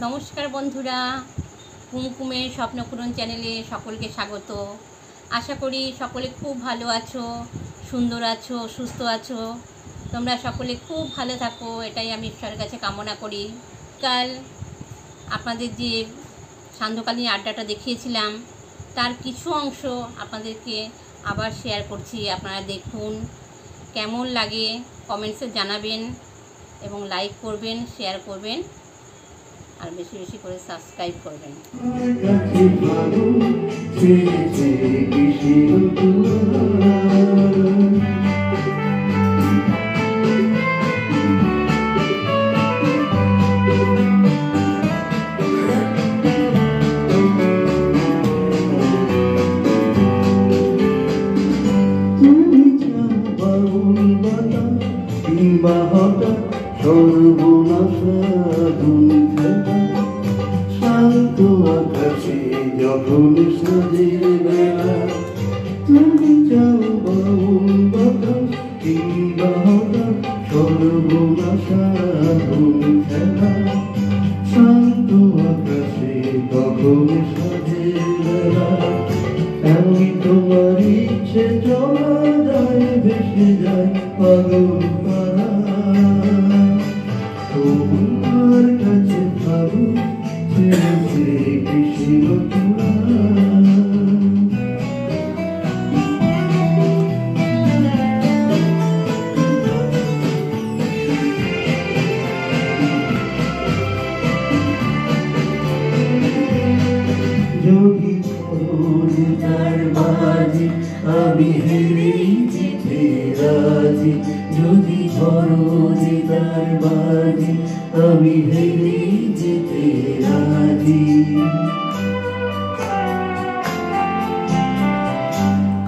নমস্কার বন্ধুরা, কুমকুমের স্বপ্নপূরণ চ্যানেলে সকলকে স্বাগত। আশা করি সকলে খুব ভালো আছো, সুন্দর আছো, সুস্থ আছো। তোমরা সকলে খুব ভালো থাকো, এটাই আমি ঈশ্বরের কাছে কামনা করি। কাল আপনাদের যে সান্ধ্যকালীন আড্ডাটা দেখিয়েছিলাম তার কিছু অংশ আপনাদেরকে আবার শেয়ার করছি। আপনারা দেখুন, কেমন লাগে কমেন্টসে জানাবেন এবং লাইক করবেন, শেয়ার করবেন আর বেশি বেশি করে সাবস্ক্রাইব করবেন। শান্ত আকাশে যখন সজের বেলা, তুমি যাও বাউল বাতাস কিংবা হঠাৎ সর্বনাশা ধুম খেলা। শান্ত আকাশে তখন সজের বেলা, এমনি তোমার ইচ্ছে চলা যায়, ভেসে যায় পাগল পাড়া। তোমার কাছে ভাবো কৃষ্ণ চূড়া। যদি তার বাজি আমি হেরে যেতে রাজি, যদি যে তার বাজি আমি হেরে যেতে রাজি।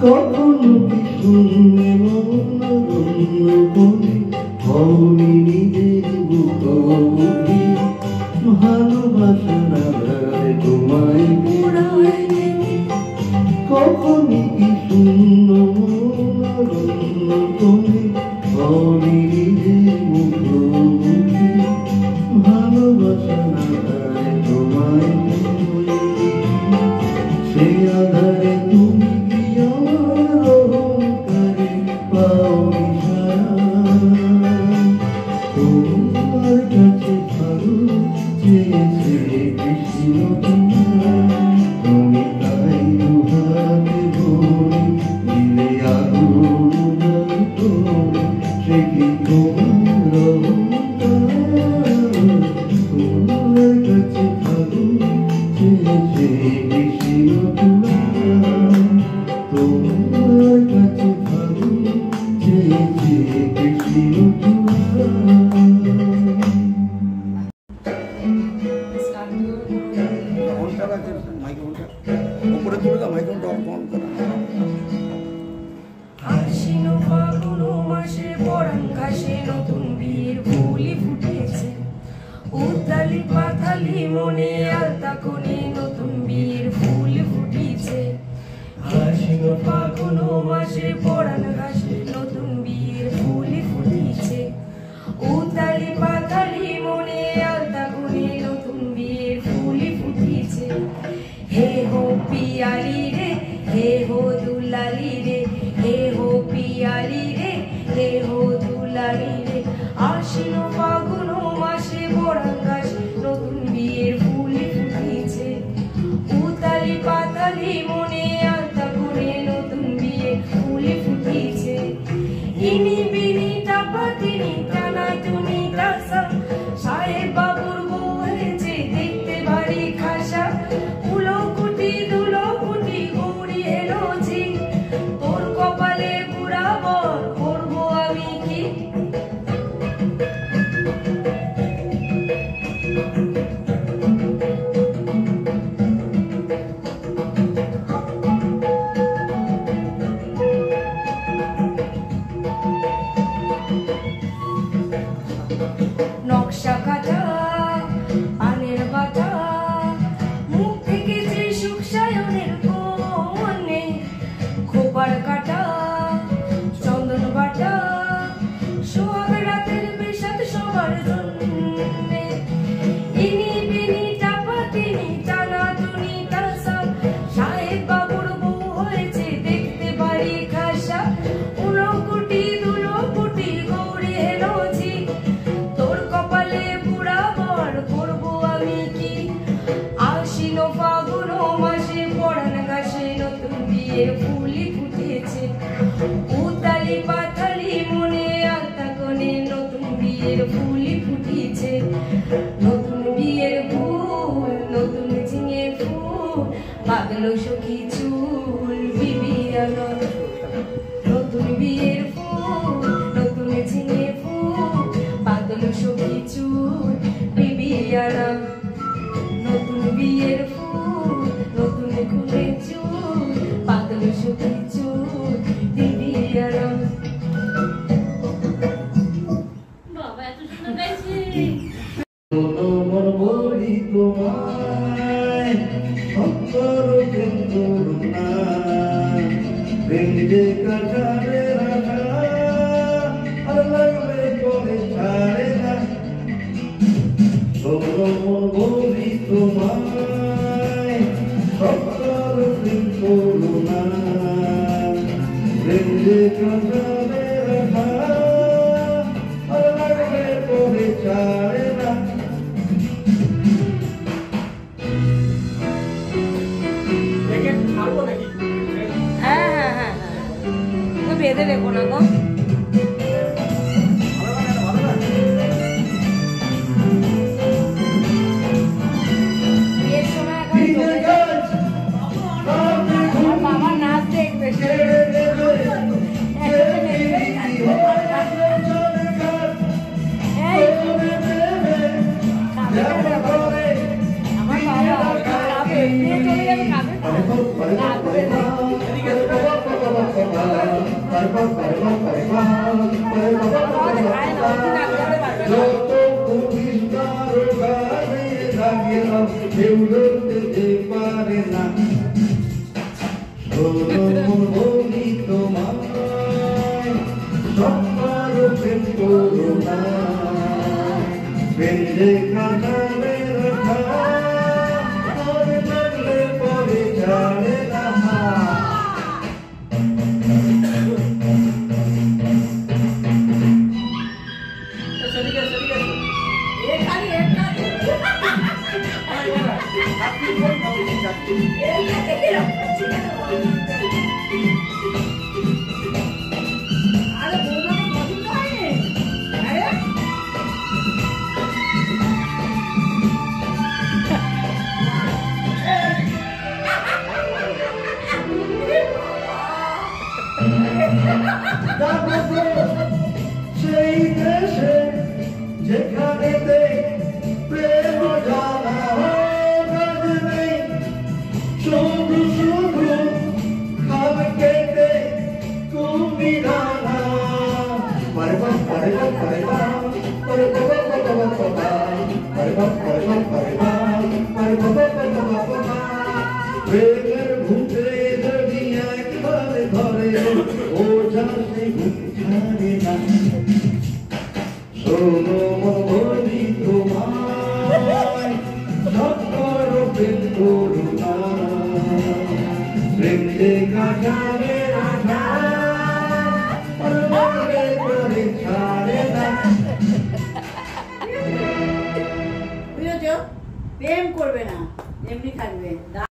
কখনো কি শুনে মন রন্য বলে হওনি নিজের বুকবুকি, ভালোবাসা না তোমায় পুরায়। কখনো কি শূন্য মন রন্য বলে হওনি নিজের মুখোমুখি, ভালোবাসা না তোমায় সে আধারে তুমি কি আমার অহংকারে পাওনি সারা। তোমার কাছে ভালো চেয়েছে কৃষ্ণ তুমি, তাই দুহাতে ধরে দিলে আগুন তোরে, সে কি তোমার অহংকার। তোমার কাছে ভালো চেয়েছে কৃষ্ণ তোমার কাছে ভালো চেয়েছে কৃষ্ণ। আশ্বিন ফাগুন মাসে পরাণ ঘাসে নতুন বীর ফুলি ফুটেছে, উতালি পাথালি মনে আলতা কোণে নতুন বীর ফুল ফুটেছে। আশ্বিন ফাগুন মাসে পরাণ ঘাসে নতুন বীর ফুল ফুটেছে, উতালি পাথালি মনে আলতা কোণে নতুন বীর ফুল ফুটেছে। হে হো পিয়ালি রে, হে হো দুলালি রে, হে হো পিয়ালি রে, হে হো দুলালি রে। আশ্বিন ফাগুন মাসে পরাণ ঘাসে নতুন বীর ফুল ফুটেছে, উতালি পাতালি মনে আলতা কোণে নতুন বীর ফুল ফুটেছে। ইনি বিনি টাপা তিনি টানা টুনি দাসা, সাহেব বাবুর বউ হয়েছে দেখতে ভারী খাসা। উলো কুটি দুলো কুটি গৌরী এলো ঝি, তোর কপালে বুড়া বর করবো আমি কি। বাঁধলো সখী চুল বিবি আলো নতুন বিয়ের ফুল নতুন ঝিঙে ফুল বাঁধলো সখী চুল বিবি আলো নতুন বিয়ের ফুল নতুন খুলে চুল বাঁধলো সখী চুল বিবি আলো। বাবা এত সুন্দর গাইছে। তোমার বলি তোমায় অন্তর কিন্তু না ভেঙে কাটারে রাখা আর লাগলে করে ছাড়ে না তোমার বলি তোমায় অন্তর কিন্তু না ভেঙে কাটারে রাখা আর লাগলে করে ছাড়ে না। হ্যাঁ বেঁধে রেখো না গো। বিয়ের সময় এখন চলে যায়। আমার বাবা নাচ দেখবে আমার বাবা নিয়ে চলে যাবে কাঁদবে না। সেই দেশে যেখানেতে প্রেম জানা কাজ নেই শুধু শুধু খাবে কেটে তুমি রানা পারে বা পারে বা পারে বা পারে বা পারে বা পারে বা পারে বা পারে বা পারে বা পারে বা প্রেমের ভূতে যদি একবার ধরে ও যাতে ঘুম ছাড়ে না শোনো বলি তোমায় সকল প্রেম করুণা প্রেম যে কাটারে রাখা করে ছাড়ে না। প্রেম করবে না এমনি থাকবে।